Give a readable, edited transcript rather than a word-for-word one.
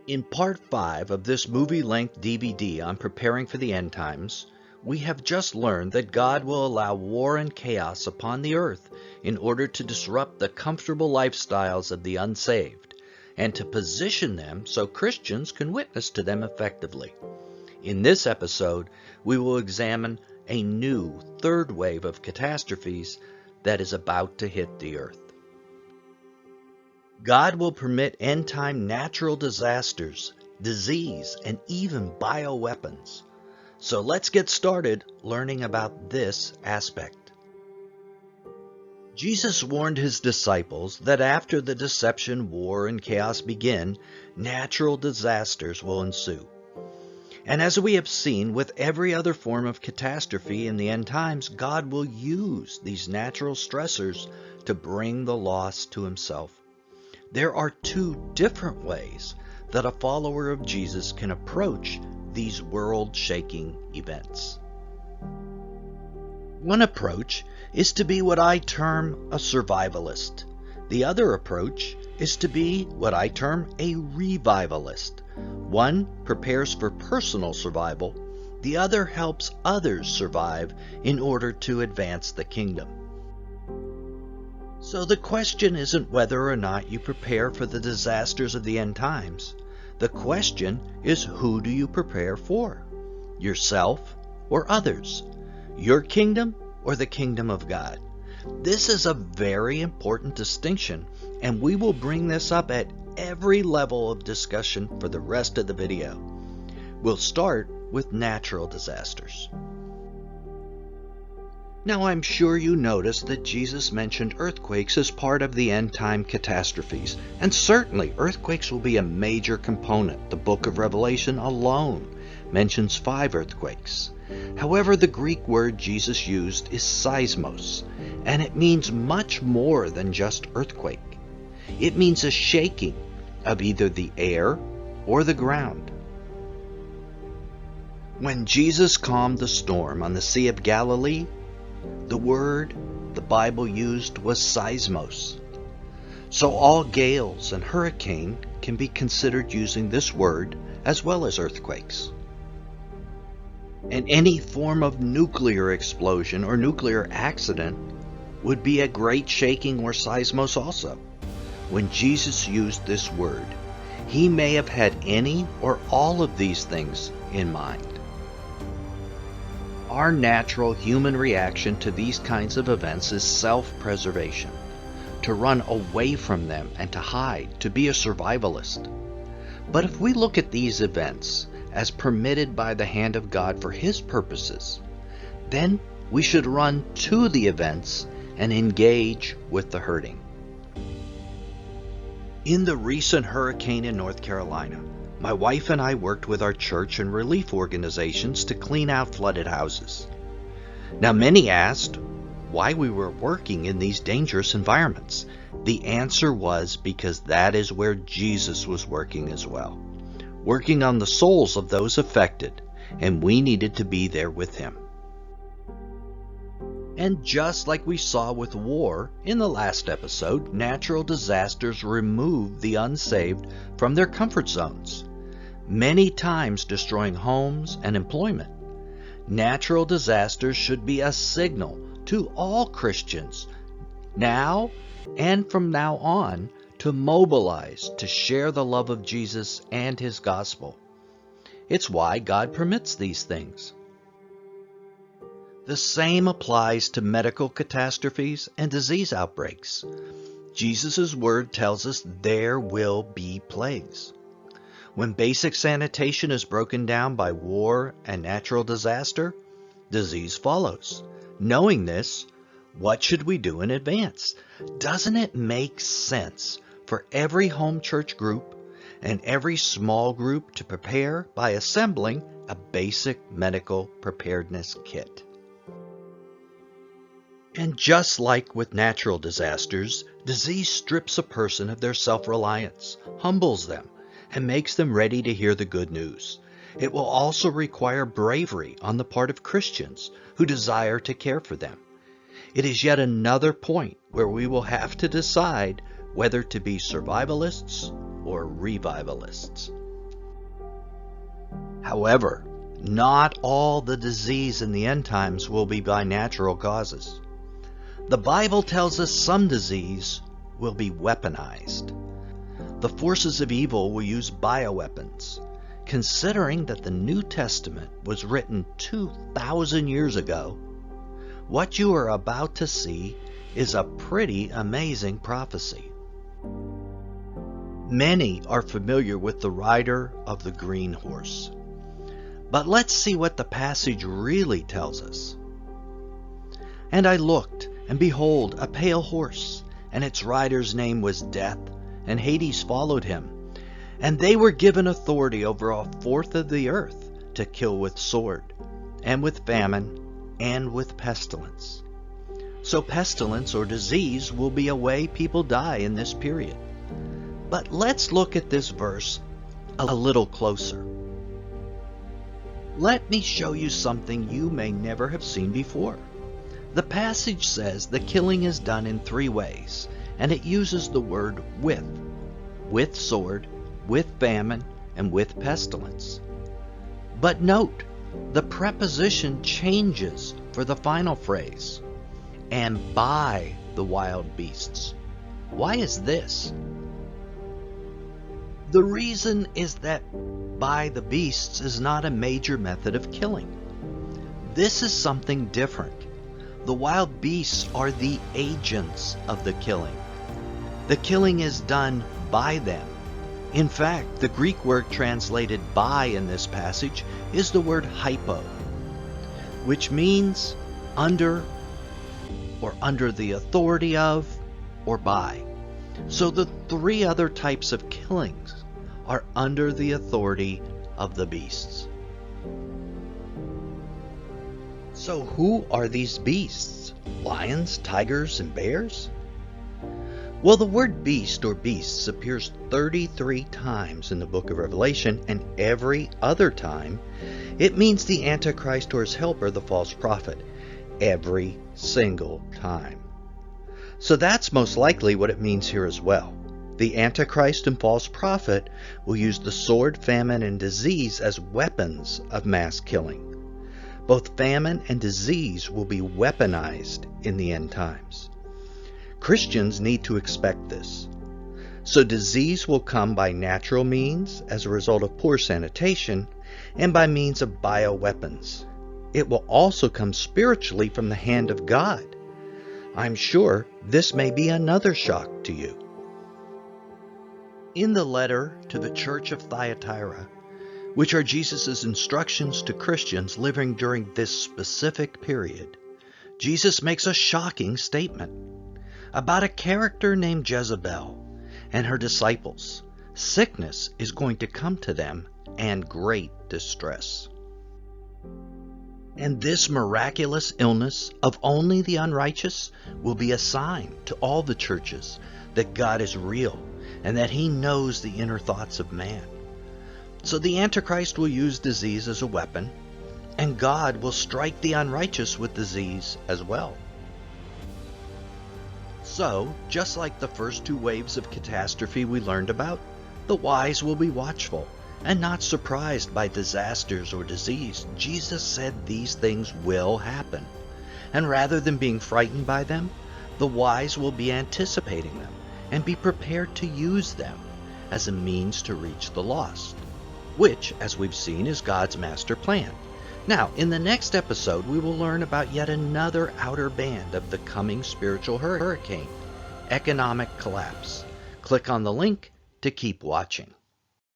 In part 5 of this movie-length DVD on preparing for the end times, we have just learned that God will allow war and chaos upon the earth in order to disrupt the comfortable lifestyles of the unsaved and to position them so Christians can witness to them effectively. In this episode, we will examine a new third wave of catastrophes that is about to hit the earth. God will permit end-time natural disasters, disease, and even bioweapons. So let's get started learning about this aspect. Jesus warned his disciples that after the deception, war, and chaos begin, natural disasters will ensue. And as we have seen with every other form of catastrophe in the end times, God will use these natural stressors to bring the lost to himself. There are two different ways that a follower of Jesus can approach these world-shaking events. One approach is to be what I term a survivalist. The other approach is to be what I term a revivalist. One prepares for personal survival, the other helps others survive in order to advance the kingdom. So the question isn't whether or not you prepare for the disasters of the end times. The question is, who do you prepare for? Yourself or others? Your kingdom or the kingdom of God? This is a very important distinction, and we will bring this up at every level of discussion for the rest of the video. We'll start with natural disasters. Now, I'm sure you noticed that Jesus mentioned earthquakes as part of the end-time catastrophes, and certainly earthquakes will be a major component. The book of Revelation alone mentions 5 earthquakes. However, the Greek word Jesus used is seismos, and it means much more than just earthquake. It means a shaking of either the air or the ground. When Jesus calmed the storm on the Sea of Galilee, the word the Bible used was seismos. So all gales and hurricane can be considered using this word as well as earthquakes. And any form of nuclear explosion or nuclear accident would be a great shaking or seismos also. When Jesus used this word, he may have had any or all of these things in mind. Our natural human reaction to these kinds of events is self-preservation, to run away from them and to hide, to be a survivalist. But if we look at these events as permitted by the hand of God for his purposes, then we should run to the events and engage with the hurting. In the recent hurricane in North Carolina, my wife and I worked with our church and relief organizations to clean out flooded houses. Now, many asked why we were working in these dangerous environments. The answer was because that is where Jesus was working as well, working on the souls of those affected, and we needed to be there with him. And just like we saw with war in the last episode, natural disasters remove the unsaved from their comfort zones, many times destroying homes and employment. Natural disasters should be a signal to all Christians now and from now on to mobilize to share the love of Jesus and his gospel. It's why God permits these things. The same applies to medical catastrophes and disease outbreaks. Jesus' word tells us there will be plagues. When basic sanitation is broken down by war and natural disaster, disease follows. Knowing this, what should we do in advance? Doesn't it make sense for every home church group and every small group to prepare by assembling a basic medical preparedness kit? And just like with natural disasters, disease strips a person of their self-reliance, humbles them, and makes them ready to hear the good news. It will also require bravery on the part of Christians who desire to care for them. It is yet another point where we will have to decide whether to be survivalists or revivalists. However, not all the disease in the end times will be by natural causes. The Bible tells us some disease will be weaponized. The forces of evil will use bioweapons. Considering that the New Testament was written 2,000 years ago, what you are about to see is a pretty amazing prophecy. Many are familiar with the rider of the green horse. But let's see what the passage really tells us. And I looked, and behold, a pale horse, and its rider's name was Death, and Hades followed him. And they were given authority over a fourth of the earth to kill with sword, and with famine, and with pestilence. So pestilence or disease will be a way people die in this period. But let's look at this verse a little closer. Let me show you something you may never have seen before. The passage says the killing is done in 3 ways, and it uses the word with sword, with famine, and with pestilence. But note, the preposition changes for the final phrase, and by the wild beasts. Why is this? The reason is that by the beasts is not a major method of killing. This is something different. The wild beasts are the agents of the killing. The killing is done by them. In fact, the Greek word translated by in this passage is the word hypo, which means under, or under the authority of, or by. So the 3 other types of killings are under the authority of the beasts. So who are these beasts? Lions, tigers, and bears? Well, the word beast or beasts appears 33 times in the book of Revelation, and every other time it means the Antichrist or his helper, the false prophet. Every single time. So that's most likely what it means here as well. The Antichrist and false prophet will use the sword, famine, and disease as weapons of mass killing. Both famine and disease will be weaponized in the end times. Christians need to expect this. So disease will come by natural means as a result of poor sanitation and by means of bioweapons. It will also come spiritually from the hand of God. I'm sure this may be another shock to you. In the letter to the church of Thyatira, which are Jesus' instructions to Christians living during this specific period, Jesus makes a shocking statement about a character named Jezebel and her disciples. Sickness is going to come to them and great distress. And this miraculous illness of only the unrighteous will be a sign to all the churches that God is real and that he knows the inner thoughts of man. So the Antichrist will use disease as a weapon, and God will strike the unrighteous with disease as well. So, just like the first 2 waves of catastrophe we learned about, the wise will be watchful and not surprised by disasters or disease. Jesus said these things will happen. And rather than being frightened by them, the wise will be anticipating them and be prepared to use them as a means to reach the lost, which, as we've seen, is God's master plan. Now, in the next episode, we will learn about yet another outer band of the coming spiritual hurricane, economic collapse. Click on the link to keep watching.